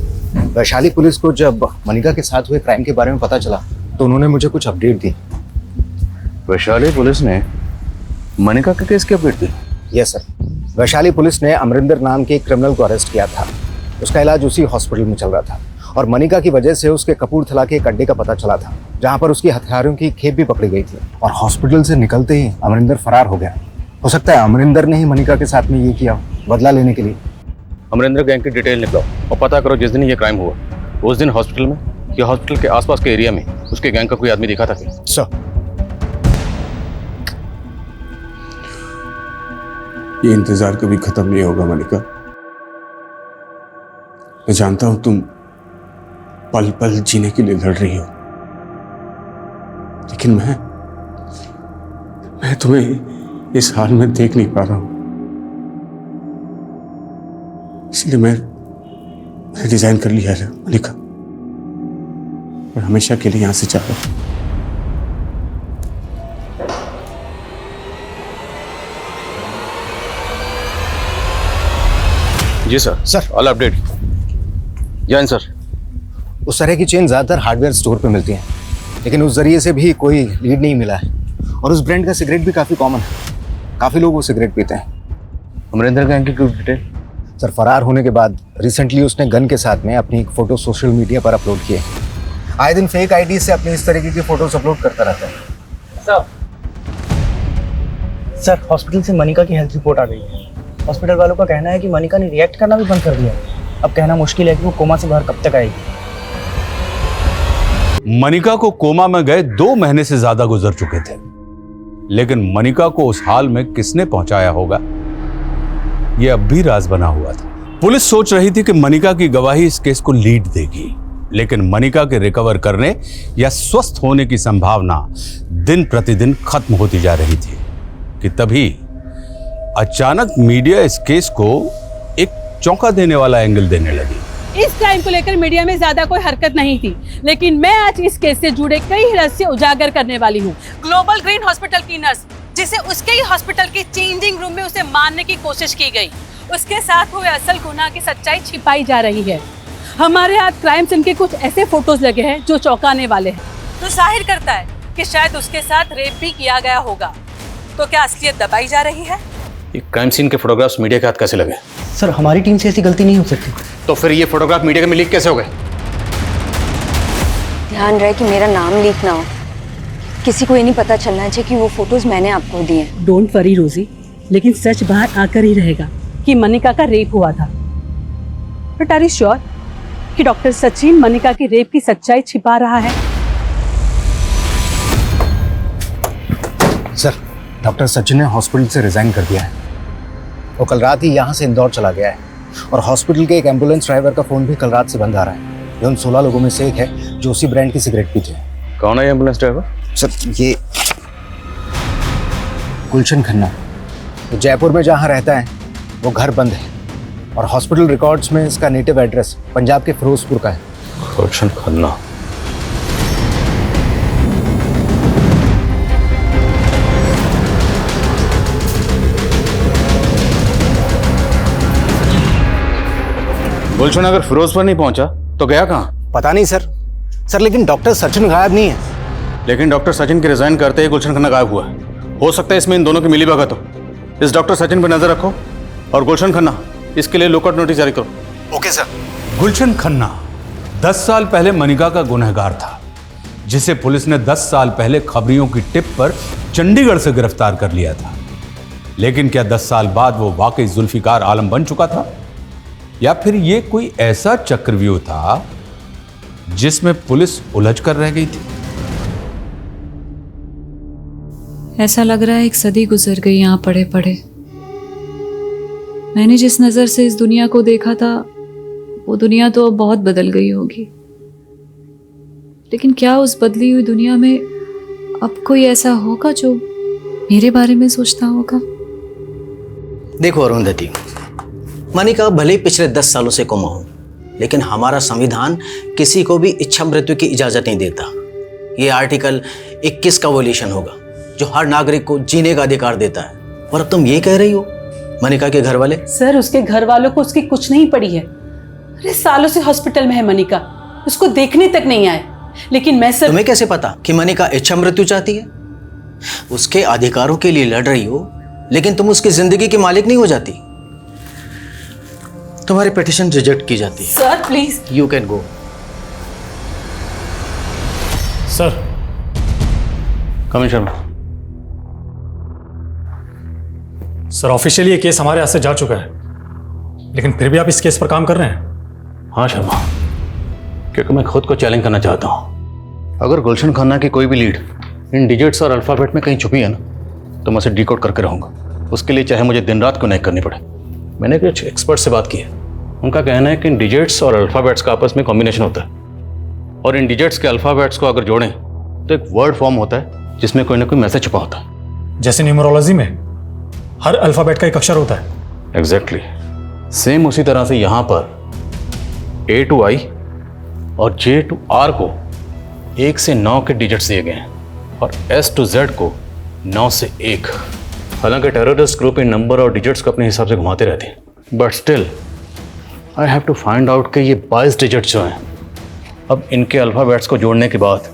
Vaishali police को जब मनिका के साथ हुए क्राइम के बारे में पता चला तो उन्होंने मुझे कुछ अपडेट दी। वैशाली पुलिस ने मनिका के केस की अपडेट दी? यस सर, वैशाली पुलिस ने अमरिंदर नाम के एक क्रिमिनल को अरेस्ट किया था। उसका इलाज उसी हॉस्पिटल में चल रहा था और मनिका की वजह से उसके कपूरथला के एक अड्डे का पता चला था जहाँ पर उसकी हथियारों की खेप भी पकड़ी गई थी और हॉस्पिटल से निकलते ही अमरिंदर फरार हो गया। हो सकता है अमरिंदर ने ही मनिका के साथ में ये किया बदला लेने के लिए। अमरिंदर गैंग की डिटेल निकलाओ और पता करो जिस दिन ये क्राइम हुआ उस दिन हॉस्पिटल में या हॉस्पिटल के आसपास के एरिया में उसके गैंग का कोई आदमी दिखा था क्या? सर ये इंतजार कभी खत्म नहीं होगा मनिका। मैं जानता हूं तुम पल पल जीने के लिए लड़ रही हो, लेकिन मैं तुम्हें इस हाल में देख नहीं पा रहा हूं। इसलिए मैं रिजाइन कर लिया है मनिका और हमेशा के लिए यहां से जा रहा हूं। जी sir. Sir all update. Jain sir. उस तरह की चेन ज़्यादातर हार्डवेयर स्टोर पे मिलती हैं, लेकिन उस जरिए से भी कोई लीड नहीं मिला है और उस ब्रांड का सिगरेट भी काफ़ी कॉमन है। काफ़ी लोग वो सिगरेट पीते हैं। अमरिंदर गैंग की कोई डिटेल? सर फरार होने के बाद रिसेंटली उसने गन के साथ में अपनी एक फ़ोटो सोशल मीडिया पर अपलोड की है। आए दिन फेक आईडी से अपनी इस तरीके की फ़ोटोज़ अपलोड करता रहता है। सर हॉस्पिटल से मनिका की हेल्थ रिपोर्ट आ गई है। हॉस्पिटल वालों का कहना है कि मनिका ने रिएक्ट करना भी बंद कर दिया। अब कहना मुश्किल है कि वो कोमा से बाहर कब तक आएगी। मनिका को कोमा में गए 2 महीने से ज्यादा गुजर चुके थे, लेकिन मनिका को उस हाल में किसने पहुंचाया होगा, यह अब भी राज बना हुआ था। पुलिस सोच रही थी कि मनिका की गवाही इस केस को लीड देगी, लेकिन मनिका के रिकवर करने या स्वस्थ होने की संभावना दिन प्रतिदिन खत्म होती जा रही थी कि तभी अचानक मीडिया इस केस को एक चौंका देने वाला एंगल देने लगी। इस क्राइम को लेकर मीडिया में ज्यादा कोई हरकत नहीं थी, लेकिन मैं आज इस केस से जुड़े कई रहस्य उजागर करने वाली हूँ। ग्लोबल ग्रीन हॉस्पिटल की नर्स, जिसे उसके ही हॉस्पिटल के चेंजिंग रूम में उसे मारने की कोशिश की गई, उसके साथ हुए असल गुनाह की सच्चाई छिपाई जा रही है। हमारे हाथ क्राइम सीन के कुछ ऐसे फोटोज लगे हैं जो चौंकाने वाले हैं, तो जाहिर करता है कि शायद उसके साथ रेप भी किया गया होगा। तो क्या असलियत दबाई जा रही है? ये क्राइम सीन के फोटोग्राफ्स मीडिया के हाथ कैसे लगे? सर हमारी टीम से ऐसी गलती नहीं हो सकती। तो फिर ये फोटोग्राफ मीडिया में लीक कैसे हो गए? ध्यान रहे कि मेरा नाम लीक ना हो। किसी को ये नहीं पता चलना चाहिए कि वो फोटोज मैंने आपको दिए। डोंट वरी रोजी, लेकिन सच बाहर आकर ही रहेगा कि मनिका का रेप हुआ था। बट आर यू श्योर कि डॉक्टर सचिन मनिका की रेप की सच्चाई छिपा रहा है? सर डॉक्टर सचिन ने हॉस्पिटल से रिजाइन कर दिया है। वो कल रात ही यहाँ से इंदौर चला गया है और हॉस्पिटल के एक एम्बुलेंस ड्राइवर का फ़ोन भी कल रात से बंद आ रहा है। ये उन 16 लोगों में से एक है जो उसी ब्रांड की सिगरेट पीते हैं। कौन है एम्बुलेंस ड्राइवर? सर ये गुलशन खन्ना। तो जयपुर में जहाँ रहता है वो घर बंद है और हॉस्पिटल रिकॉर्ड्स में इसका नेटिव एड्रेस पंजाब के फिरोजपुर का है। गुलशन खन्ना। गुलशन अगर फिरोजपुर नहीं पहुंचा तो गया कहाँ? पता नहीं सर लेकिन डॉक्टर सचिन गायब नहीं है। लेकिन डॉक्टर सचिन के रिजाइन करते ही गुलशन खन्ना गायब हुआ है। हो सकता है इसमें इन दोनों की मिली भगत हो। इस डॉक्टर सचिन पर नजर रखो और गुलशन खन्ना इसके लिए लुकआउट नोटिस जारी करो। Okay sir. गुलशन खन्ना 10 साल पहले मनिका का गुनहगार था, जिसे पुलिस ने 10 साल पहले खबरियों की टिप पर चंडीगढ़ से गिरफ्तार कर लिया था। लेकिन क्या 10 साल बाद वो वाकई जुल्फिकार आलम बन चुका था, या फिर ये कोई ऐसा चक्रव्यूह था जिसमें पुलिस उलझ कर रह गई थी? ऐसा लग रहा है 1 सदी गुजर गई यहाँ पड़े पड़े। मैंने जिस नजर से इस दुनिया को देखा था, वो दुनिया तो अब बहुत बदल गई होगी। लेकिन क्या उस बदली हुई दुनिया में अब कोई ऐसा होगा जो मेरे बारे में सोचता होगा? देखो अरुंधति, मनिका भले ही पिछले 10 सालों से कोमा हो, लेकिन हमारा संविधान किसी को भी इच्छा मृत्यु की इजाजत नहीं देता। ये आर्टिकल 21 का वोल्यूशन होगा जो हर नागरिक को जीने का अधिकार देता है। और अब तुम ये कह रही हो मनिका के घर वाले? सर उसके घर वालों को उसकी कुछ नहीं पड़ी है। अरे सालों से हॉस्पिटल में है मनिका, उसको देखने तक नहीं आए। लेकिन मैं सर, तुम्हें कैसे पता कि मनिका इच्छा मृत्यु चाहती है? उसके अधिकारों के लिए लड़ रही हो, लेकिन तुम उसकी जिंदगी की मालिक नहीं हो जाती। तुम्हारी पिटीशन रिजेक्ट की जाती है। Sir please, you can go. Sir commissioner Sharma. Sir officially ये केस हमारे हाथ से जा चुका है, लेकिन फिर भी आप इस केस पर काम कर रहे हैं? हाँ शर्मा, क्योंकि मैं खुद को चैलेंज करना चाहता हूँ। अगर गुलशन खन्ना की कोई भी लीड इन डिजिट्स और अल्फाबेट में कहीं छुपी है ना, तो मैं उसे डिकोड करके रहूँगा। उसके लिए चाहे मुझे दिन रात क्यों नहीं करनी पड़े। मैंने कुछ एक्सपर्ट से बात की है, उनका कहना है कि इन डिजिट्स और अल्फाबेट्स का आपस में कॉम्बिनेशन होता है, और इन डिजिट्स के अल्फाबेट्स को अगर जोड़ें तो एक वर्ड फॉर्म होता है जिसमें कोई ना कोई मैसेज छुपा होता है। जैसे न्यूमरोलॉजी में हर अल्फाबेट का एक अक्षर होता है। एग्जैक्टली सेम उसी तरह से यहाँ पर A to I और J to R को 1 से 9 के डिजिट्स दिए गए हैं, और S to Z को 9 से 1। हालांकि टेररिस्ट ग्रुप इन नंबर और डिजिट्स को अपने हिसाब से घुमाते रहते हैं, but still I have to find out कि ये 22 डिजिट्स जो हैं, अब इनके अल्फाबेट्स को जोड़ने के बाद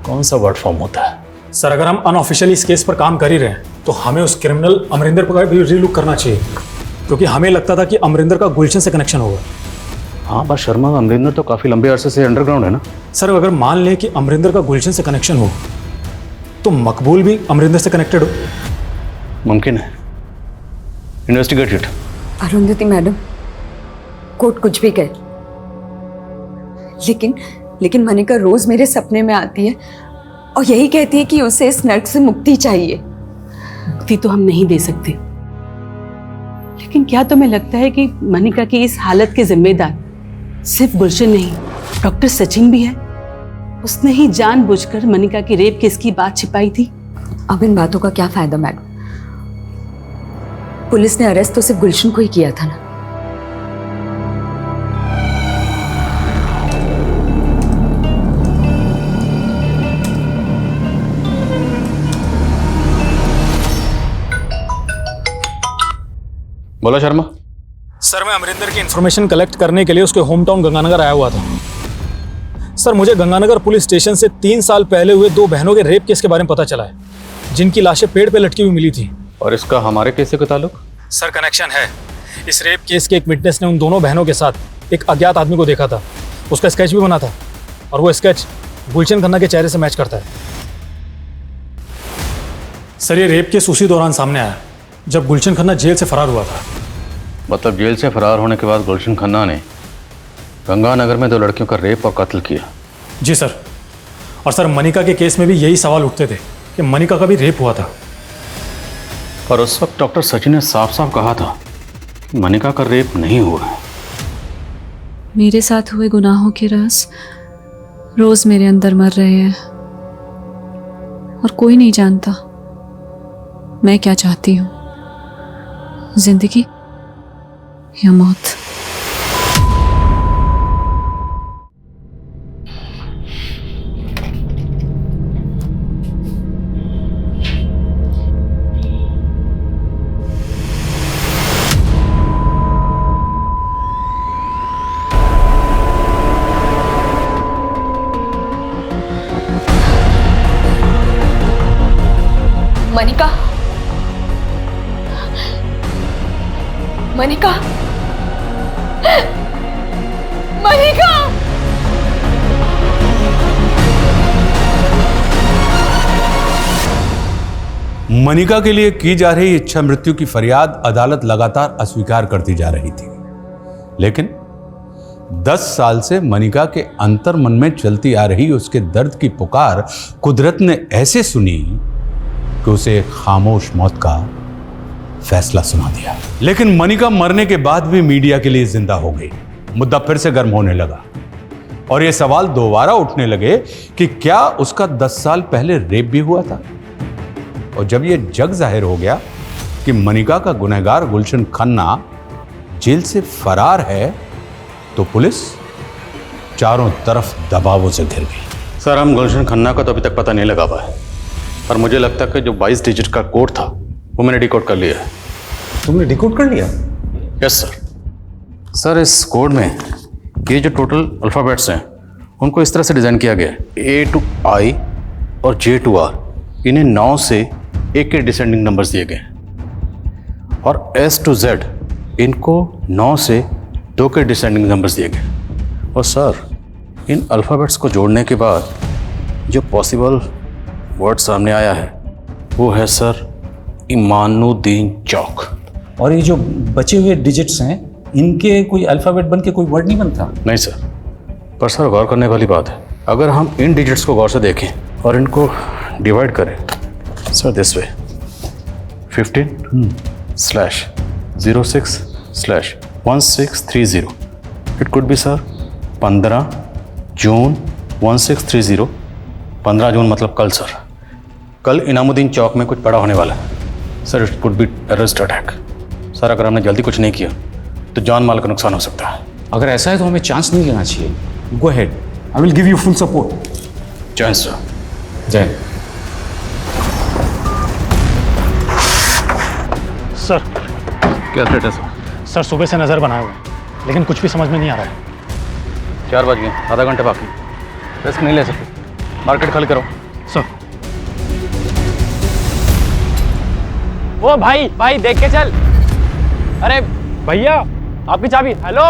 कौन सा वर्ड फॉर्म होता है। सर अगर हम अनऑफिशियली इस केस पर काम कर ही रहे हैं, तो हमें उस क्रिमिनल अमरिंदर पर भी रीलुक करना चाहिए। क्योंकि हमें लगता था कि अमरिंदर का गुलशन से कनेक्शन होगा। हाँ पर शर्मा, अमरिंदर तो काफ़ी लंबे अरसे से अंडरग्राउंड है ना। सर अगर मान लें कि अमरिंदर का गुलशन से कनेक्शन हो तो मकबूल भी अमरिंदर से कनेक्टेड हो। मुमकिन है, investigate it. Arundhati madam, court कुछ भी कहे, लेकिन मनिका रोज मेरे सपने में आती है और यही कहती है कि उसे इस नर्क से मुक्ति चाहिए। मुक्ति तो हम नहीं दे सकते, लेकिन क्या तुम्हें लगता है कि मनिका की इस हालत के जिम्मेदार सिर्फ गुलशन नहीं, डॉक्टर सचिन भी है? उसने ही जानबूझकर मनिका की रेप केस की बात छिपाई थी। अब इन बातों का क्या फायदा मैडम? पुलिस ने अरेस्ट तो सिर्फ गुलशन को ही किया था ना। बोला शर्मा। सर मैं अमरिंदर की इंफॉर्मेशन कलेक्ट करने के लिए उसके होम टाउन गंगानगर आया हुआ था। सर मुझे गंगानगर पुलिस स्टेशन से 3 साल पहले हुए 2 बहनों के रेप केस के बारे में पता चला है, जिनकी लाशें पेड़ पे लटकी हुई मिली थी। और इसका हमारे केस से क्या ताल्लुक? सर कनेक्शन है। इस रेप केस के एक विटनेस ने उन दोनों बहनों के साथ एक अज्ञात आदमी को देखा था। उसका स्केच भी बना था और वो स्केच गुलशन खन्ना के चेहरे से मैच करता है। सर ये रेप केस उसी दौरान सामने आया जब गुलशन खन्ना जेल से फरार हुआ था। मतलब जेल से फरार होने के बाद गुलशन खन्ना ने गंगानगर में 2 लड़कियों का रेप और कत्ल किया। जी सर। और सर मनिका के केस में भी यही सवाल उठते थे कि मनिका का भी रेप हुआ था। और उस वक्त डॉक्टर सचिन ने साफ साफ कहा था कि मनिका का रेप नहीं हुआ है। मेरे साथ हुए गुनाहों के राज रोज मेरे अंदर मर रहे हैं और कोई नहीं जानता मैं क्या चाहती हूँ, जिंदगी या मौत। मनिका, मनिका, मनिका! मनिका के लिए की जा रही इच्छा मृत्यु की फरियाद अदालत लगातार अस्वीकार करती जा रही थी, लेकिन 10 साल से मनिका के अंतर मन में चलती आ रही उसके दर्द की पुकार कुदरत ने ऐसे सुनी कि उसे एक खामोश मौत का फैसला सुना दिया। लेकिन मनिका मरने के बाद भी मीडिया के लिए जिंदा हो गई। मुद्दा फिर से गर्म होने लगा और यह सवाल दोबारा उठने लगे कि क्या उसका 10 साल पहले रेप भी हुआ था। और जब यह जग जाहिर हो गया कि मनिका का गुनहगार गुलशन खन्ना जेल से फरार है, तो पुलिस चारों तरफ दबावों से घिर गई। सर हम गुलशन खन्ना का तो अभी तक पता नहीं लगा पाए, पर मुझे लगता है कि जो 22 डिजिट का कोड था वो मैंने डिकोड कर लिया है। तुमने डिकोड कर लिया? Yes sir. सर इस कोड में ये जो टोटल अल्फ़ाबेट्स हैं उनको इस तरह से डिज़ाइन किया गया है, A to I और J to R, इन्हें 9 से 1 के डिसेंडिंग नंबर्स दिए गए, और S to Z इनको 9 से 2 के डिसेंडिंग नंबर्स दिए गए। और सर इन अल्फ़ाबेट्स को जोड़ने के बाद जो पॉसिबल वर्ड सामने आया है वो है सर इमानुद्दीन चौक। और ये जो बचे हुए डिजिट्स हैं इनके कोई अल्फ़ाबेट बन के कोई वर्ड नहीं बनता? नहीं सर, पर सर गौर करने वाली बात है, अगर हम इन डिजिट्स को गौर से देखें और इनको डिवाइड करें sir this way 15/06/1630, it could be sir 15 जून 1630। 15 जून मतलब कल सर। कल इनामुद्दीन चौक में कुछ बड़ा होने वाला है sir. It could be terrorist attack sir. अगर हमने जल्दी कुछ नहीं किया तो जान माल का नुकसान हो सकता है। अगर ऐसा है तो हमें चांस नहीं लेना चाहिए। Go ahead, I will give you full support. जय सर। जय। सर क्या थ्रेट है सर? सर सुबह से नज़र बनाए हुए लेकिन कुछ भी समझ में नहीं आ रहा है। 4 बज गए, आधा घंटे बाकी, रिस्क नहीं ले सकते। मार्केट खाली करो सर। वो भाई देख के चल। अरे भैया आपकी चाबी। हेलो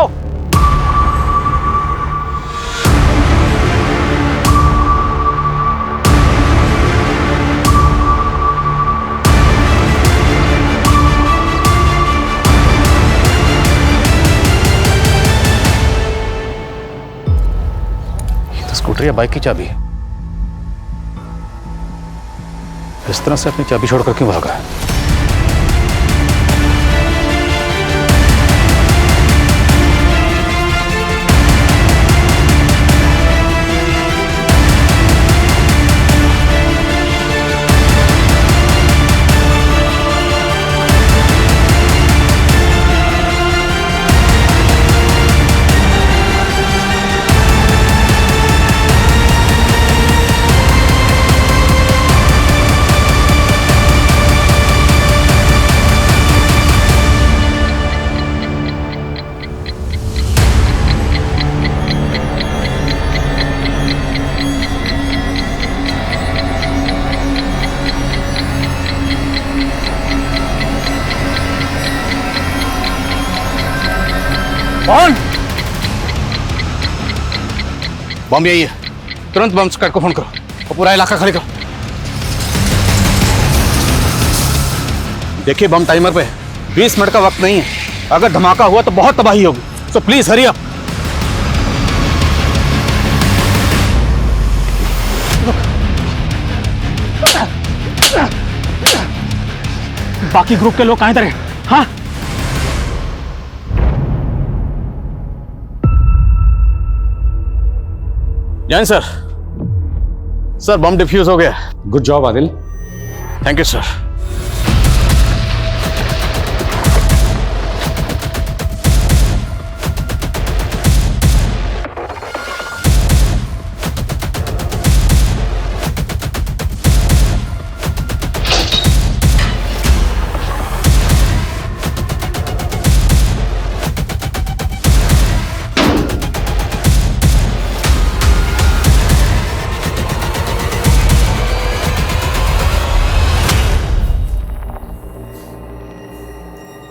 स्कूटर या बाइक की चाबी है। इस तरह से अपनी चाबी छोड़कर क्यों भागा है? कौन? बम यही है, तुरंत बम स्क्वाड को फोन करो और पूरा इलाका खाली करो। देखिए बम टाइमर पे 20 मिनट का वक्त नहीं है, अगर धमाका हुआ तो बहुत तबाही होगी, सो प्लीज हरी अप। बाकी ग्रुप के लोग कहां इधर हैं? हाँ जैन सर, सर बम डिफ्यूज हो गया। Good job Adil. Thank you sir.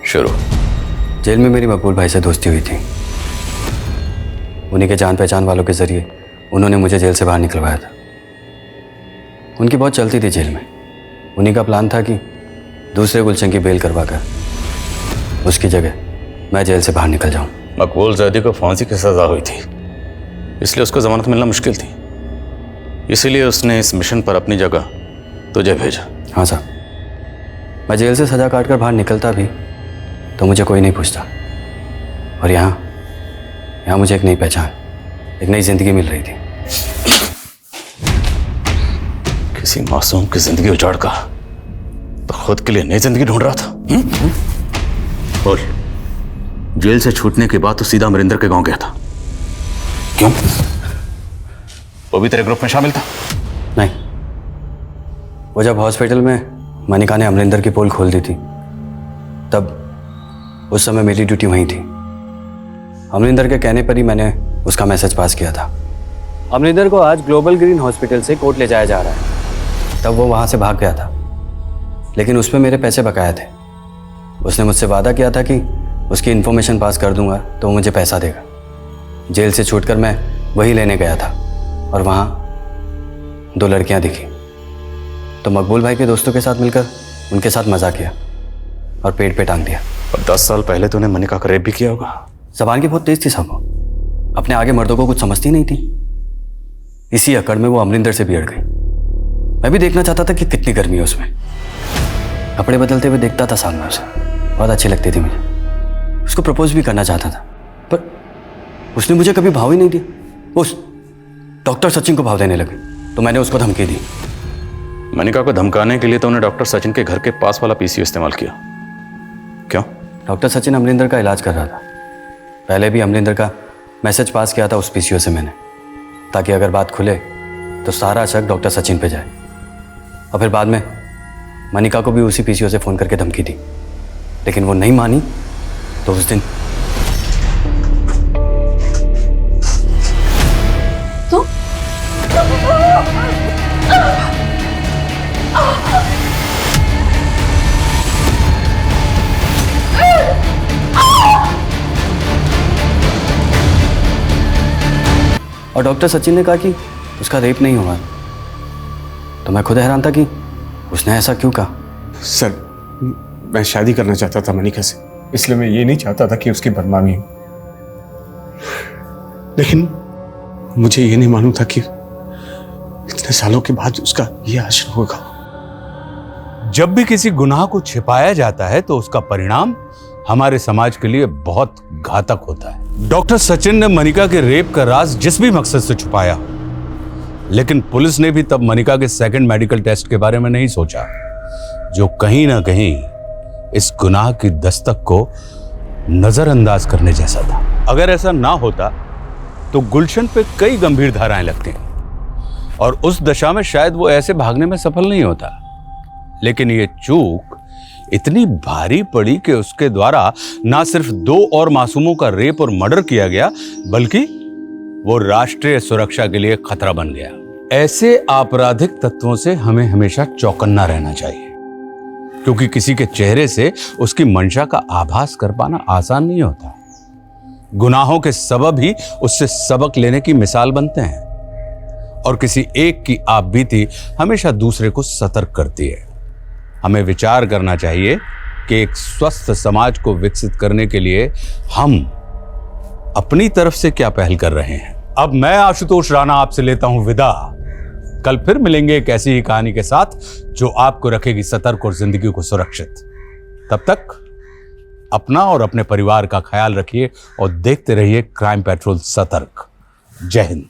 शुरू जेल में मेरी मकबूल भाई से दोस्ती हुई थी। उन्हीं के जान पहचान वालों के जरिए उन्होंने मुझे जेल से बाहर निकलवाया था। उनकी बहुत चलती थी जेल में। उन्हीं का प्लान था कि दूसरे गुलशन की बेल करवा कर उसकी जगह मैं जेल से बाहर निकल जाऊं। मकबूल जैदी को फांसी की सजा हुई थी, इसलिए उसको जमानत मिलना मुश्किल थी। इसीलिए उसने इस मिशन पर अपनी जगह तुझे भेजा। हाँ साहब, मैं जेल से सजा काट कर बाहर निकलता भी तो मुझे कोई नहीं पूछता, और यहाँ मुझे एक नई पहचान, एक नई जिंदगी मिल रही थी। किसी मासूम की जिंदगी उजाड़ कर तो खुद के लिए नई जिंदगी ढूंढ रहा था। बोल, जेल से छूटने के बाद तो सीधा अमरिंदर के गांव गया था, क्यों? वो भी तेरे ग्रुप में शामिल था? नहीं, वो जब हॉस्पिटल में मनिका ने अमरिंदर की पोल खोल दी थी, तब उस समय मेरी ड्यूटी वहीं थी। अमरिंदर के कहने पर ही मैंने उसका मैसेज पास किया था। अमरिंदर को आज ग्लोबल ग्रीन हॉस्पिटल से कोर्ट ले जाया जा रहा है। तब वो वहाँ से भाग गया था, लेकिन उस पर मेरे पैसे बकाया थे। उसने मुझसे वादा किया था कि उसकी इन्फॉर्मेशन पास कर दूंगा तो वो मुझे पैसा देगा। जेल से छूटकर मैं वही लेने गया था, और वहाँ 2 लड़कियाँ दिखी, तो मकबूल भाई के दोस्तों के साथ मिलकर उनके साथ मजा किया और पेट पे टांग दिया। अब 10 साल पहले तूने मनिका का रेप भी किया होगा। जबान की बहुत तेज थी साहब, अपने आगे मर्दों को कुछ समझती नहीं थी। इसी अकड़ में वो अमरिंदर से बिगड़ गई। मैं भी देखना चाहता था कि कितनी गर्मी है उसमें। कपड़े बदलते हुए देखता था सामने उसे, बहुत अच्छी लगती थी मुझे। उसको प्रपोज भी करना चाहता था, पर उसने मुझे कभी भाव ही नहीं दिया। उस डॉक्टर सचिन को भाव देने लगे, तो मैंने उसको धमकी दी। मनिका को धमकाने के लिए तो उन्हें डॉक्टर सचिन के घर के पास वाला पीसीओ इस्तेमाल किया। क्यों? डॉक्टर सचिन अमरिंदर का इलाज कर रहा था। पहले भी अमरिंदर का मैसेज पास किया था उस पीसीओ से मैंने, ताकि अगर बात खुले तो सारा शक डॉक्टर सचिन पे जाए। और फिर बाद में मनिका को भी उसी पीसीओ से फ़ोन करके धमकी दी, लेकिन वो नहीं मानी। तो उस दिन तो और डॉक्टर सचिन ने कहा कि उसका रेप नहीं हुआ। तो मैं खुद हैरान था कि उसने ऐसा क्यों कहा। सर, मैं शादी करना चाहता था मनिका से, इसलिए मैं ये नहीं चाहता था कि उसकी बदनामी हो। लेकिन मुझे ये नहीं मालूम था कि इतने सालों के बाद उसका ये आश्रय होगा। जब भी किसी गुनाह को छिपाया जाता है तो उसका परिणाम हमारे समाज के लिए बहुत घातक होता है। डॉक्टर सचिन ने मनिका के रेप का राज जिस भी मकसद से छुपाया, लेकिन पुलिस ने भी तब मनिका के सेकंड मेडिकल टेस्ट के बारे में नहीं सोचा, जो कहीं ना कहीं इस गुनाह की दस्तक को नजरअंदाज करने जैसा था। अगर ऐसा ना होता तो गुलशन पे कई गंभीर धाराएं लगती और उस दशा में शायद वो ऐसे भागने में सफल नहीं होता। लेकिन ये चूक इतनी भारी पड़ी कि उसके द्वारा ना सिर्फ 2 और मासूमों का रेप और मर्डर किया गया, बल्कि वो राष्ट्रीय सुरक्षा के लिए खतरा बन गया। ऐसे आपराधिक तत्वों से हमें हमेशा चौकन्ना रहना चाहिए, क्योंकि किसी के चेहरे से उसकी मंशा का आभास कर पाना आसान नहीं होता। गुनाहों के सबब ही उससे सबक लेने की मिसाल बनते हैं, और किसी एक की आपबीती हमेशा दूसरे को सतर्क करती है। हमें विचार करना चाहिए कि एक स्वस्थ समाज को विकसित करने के लिए हम अपनी तरफ से क्या पहल कर रहे हैं। अब मैं आशुतोष राणा आपसे लेता हूं विदा। कल फिर मिलेंगे एक ऐसी ही कहानी के साथ जो आपको रखेगी सतर्क और जिंदगी को सुरक्षित। तब तक अपना और अपने परिवार का ख्याल रखिए और देखते रहिए क्राइम पेट्रोल सतर्क। जय हिंद।